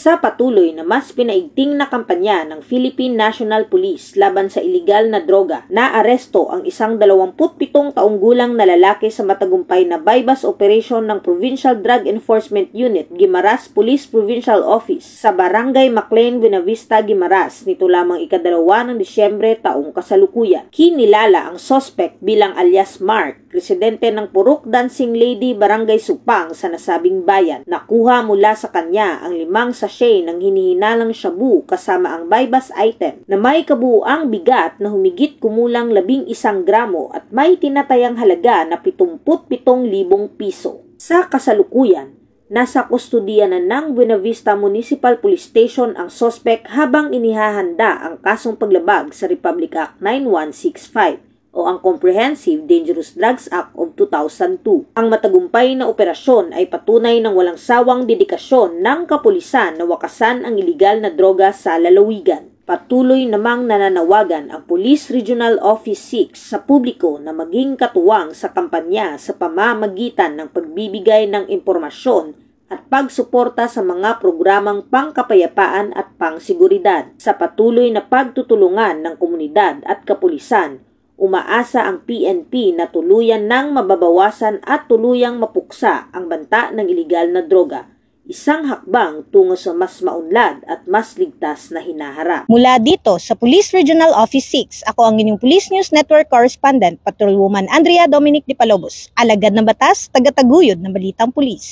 Sa patuloy na mas pinaigting na kampanya ng Philippine National Police laban sa iligal na droga, naaresto ang isang 27 taong gulang na lalaki sa matagumpay na bypass operation ng Provincial Drug Enforcement Unit, Guimaras Police Provincial Office sa Barangay Maclean, Buenavista, Guimaras nito lamang ika-2 ng Disyembre taong kasalukuyan. Kinilala ang suspect bilang alias Mark, residente ng Purok Dancing Lady, Barangay Supang sa nasabing bayan. Nakuha mula sa kanya ang 5 sachet ng hinihinalang shabu kasama ang bypass item na may kabuuang bigat na humigit kumulang 11 gramo at may tinatayang halaga na 77,000 piso. Sa kasalukuyan, nasa kustodiya na ng Buenavista Municipal Police Station ang suspect habang inihahanda ang kasong paglabag sa Republic Act 9165 o ang Comprehensive Dangerous Drugs Act of 2002. Ang matagumpay na operasyon ay patunay ng walang sawang dedikasyon ng kapulisan na wakasan ang iligal na droga sa lalawigan. Patuloy namang nananawagan ang Police Regional Office 6 sa publiko na maging katuwang sa kampanya sa pamamagitan ng pagbibigay ng impormasyon at pagsuporta sa mga programang pangkapayapaan at pangseguridad. Sa patuloy na pagtutulungan ng komunidad at kapulisan, umaasa ang PNP na tuluyan nang mababawasan at tuluyang mapuksa ang banta ng iligal na droga. Isang hakbang tungo sa mas maunlad at mas ligtas na hinaharap. Mula dito sa Police Regional Office 6, ako ang inyong Police News Network Correspondent, Patrolwoman Andrea Dominic de Palobos, alagad ng batas, tagataguyod ng balitang pulis.